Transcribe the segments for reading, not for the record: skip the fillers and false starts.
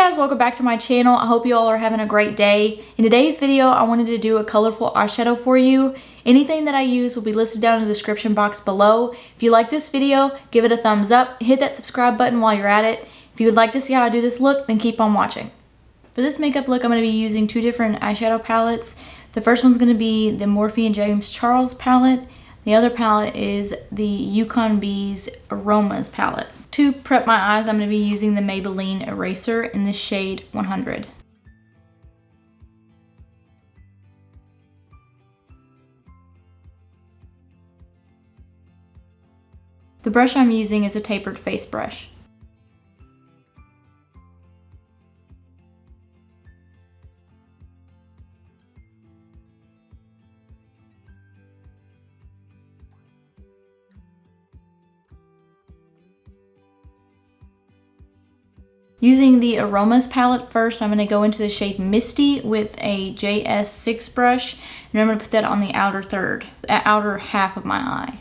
guys, welcome back to my channel. I hope you all are having a great day. In today's video, I wanted to do a colorful eyeshadow for you. Anything that I use will be listed down in the description box below. If you like this video, give it a thumbs up, hit that subscribe button while you're at it. If you would like to see how I do this look, then keep on watching. For this makeup look, I'm going to be using two different eyeshadow palettes. The first one's going to be the Morphe and James Charles palette. The other palette is the Ucanbe's Aromas palette. To prep my eyes, I'm going to be using the Maybelline eraser in the shade 100. The brush I'm using is a tapered face brush. Using the Aromas palette first, I'm going to go into the shade Misty with a JS6 brush, and I'm going to put that on the outer half of my eye.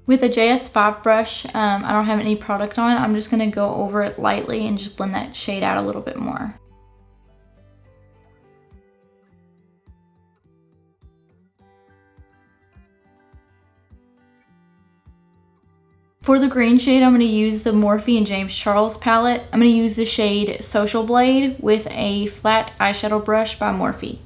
With a JS5 brush, I don't have any product on it. I'm just going to go over it lightly and just blend that shade out a little bit more. For the green shade, I'm going to use the Morphe and James Charles palette. I'm going to use the shade Social Blade with a flat eyeshadow brush by Morphe.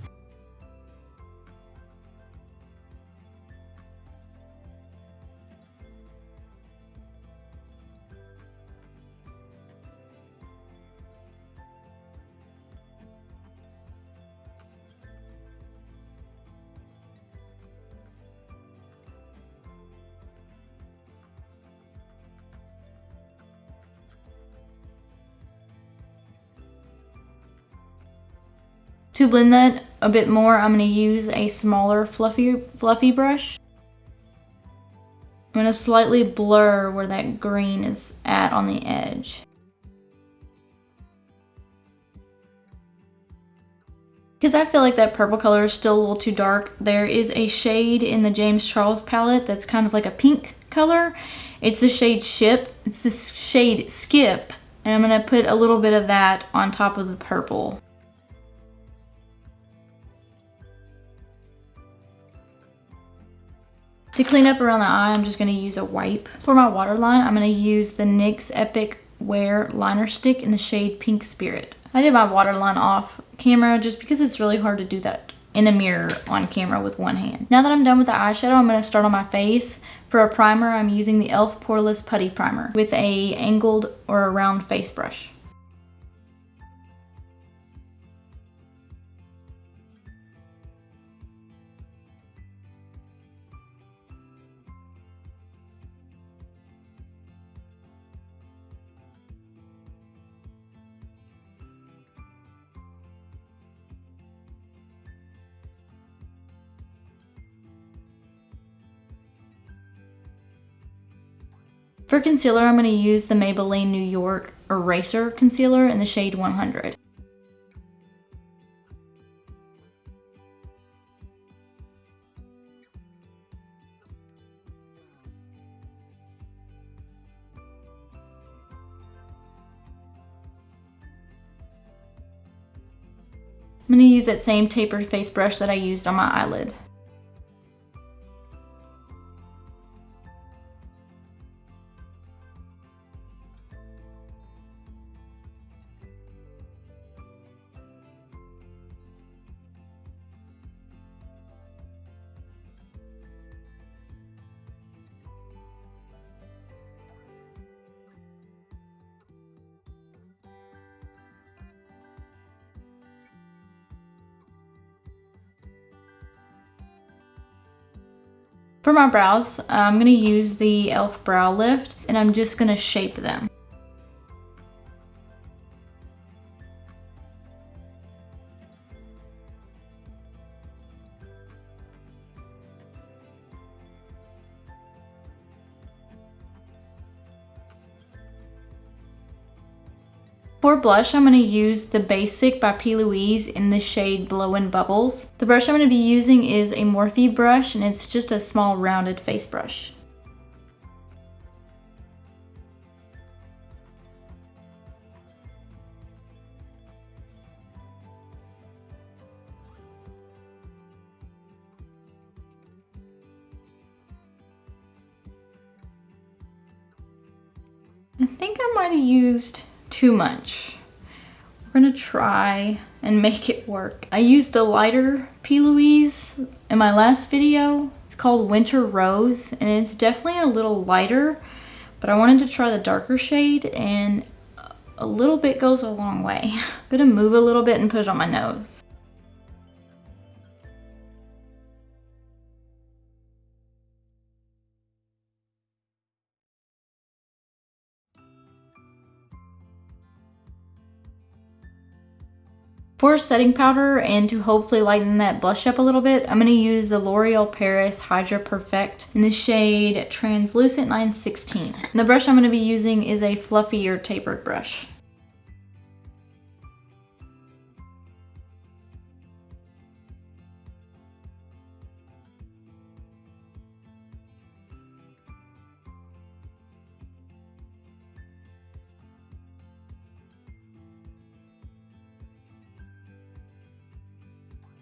To blend that a bit more, I'm going to use a smaller fluffy brush. I'm going to slightly blur where that green is at on the edge. Because I feel like that purple color is still a little too dark, there is a shade in the James Charles palette that's kind of like a pink color. It's the shade Skip, and I'm going to put a little bit of that on top of the purple. To clean up around the eye, I'm just going to use a wipe. For my waterline, I'm going to use the NYX Epic Wear Liner Stick in the shade Pink Spirit. I did my waterline off camera just because it's really hard to do that in a mirror on camera with one hand. Now that I'm done with the eyeshadow, I'm going to start on my face. For a primer, I'm using the e.l.f. Poreless Putty Primer with a angled or a round face brush. For concealer, I'm going to use the Maybelline New York Eraser Concealer in the shade 100. I'm going to use that same tapered face brush that I used on my eyelid. For my brows, I'm going to use the e.l.f. Brow Lift, and I'm just going to shape them. For blush, I'm going to use the Basic by PLouise in the shade Blowin Bubbles. The brush I'm going to be using is a Morphe brush, and it's just a small rounded face brush. I think I might have used too much. We're gonna try and make it work. I used the lighter PLouise in my last video. It's called Winter Rose, and it's definitely a little lighter, but I wanted to try the darker shade, and a little bit goes a long way. I'm gonna move a little bit and put it on my nose. For setting powder and to hopefully lighten that blush up a little bit, I'm going to use the L'Oreal Paris Hydra Perfect in the shade Translucent 916. And the brush I'm going to be using is a fluffier tapered brush.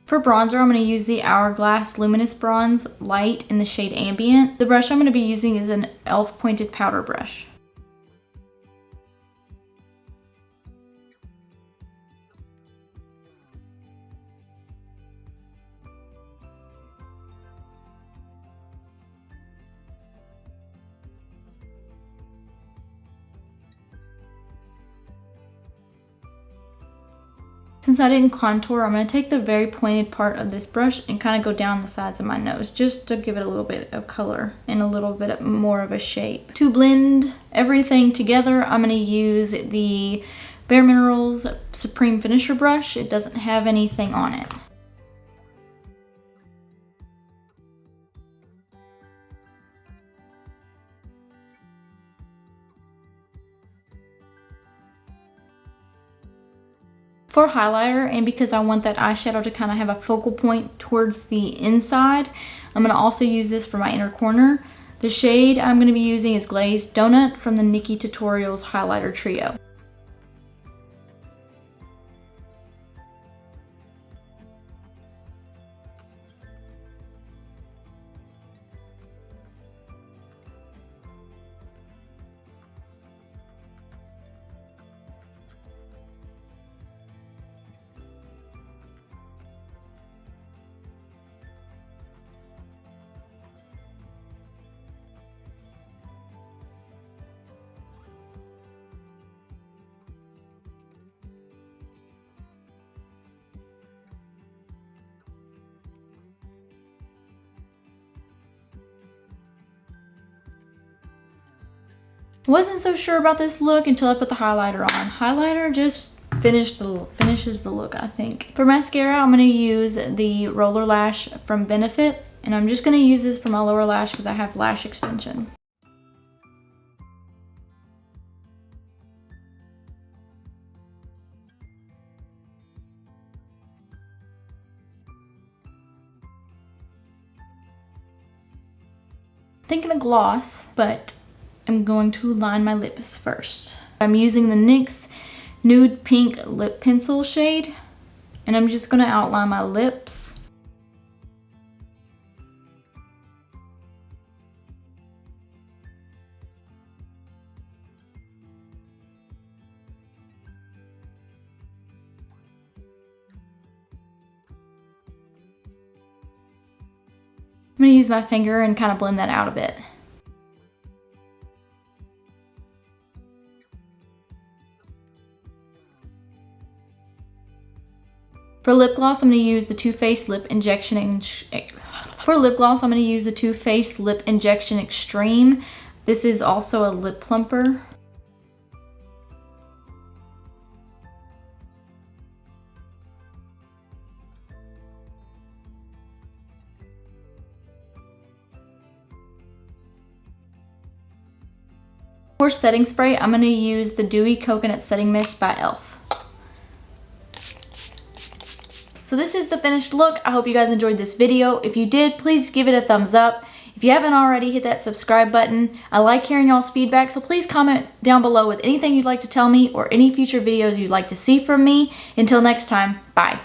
For bronzer, I'm going to use the Hourglass Luminous Bronze Light in the shade Ambient. The brush I'm going to be using is an e.l.f. pointed powder brush. Since I didn't contour, I'm going to take the very pointed part of this brush and kind of go down the sides of my nose just to give it a little bit of color and a little bit more of a shape. To blend everything together, I'm going to use the BareMinerals Supreme Finisher brush. It doesn't have anything on it. For highlighter, and because I want that eyeshadow to kind of have a focal point towards the inside, I'm going to also use this for my inner corner. The shade I'm going to be using is Glazed Donut from the NikkieTutorials Highlighter Trio. Wasn't so sure about this look until I put the highlighter on. Highlighter just finishes the look, I think. For mascara, I'm going to use the Roller Lash from Benefit, and I'm just going to use this for my lower lash because I have lash extensions. Thinking of gloss, but I'm going to line my lips first. I'm using the NYX Nude Pink Lip Pencil shade, and I'm just going to outline my lips. I'm going to use my finger and kind of blend that out a bit. For lip gloss, I'm going to use the Too Faced Lip Injection Extreme. This is also a lip plumper. I'm For setting spray, I'm going to use the Dewy Coconut Setting Mist by e.l.f. So this is the finished look. I hope you guys enjoyed this video. If you did, please give it a thumbs up. If you haven't already, hit that subscribe button. I like hearing y'all's feedback, so please comment down below with anything you'd like to tell me or any future videos you'd like to see from me. Until next time, bye.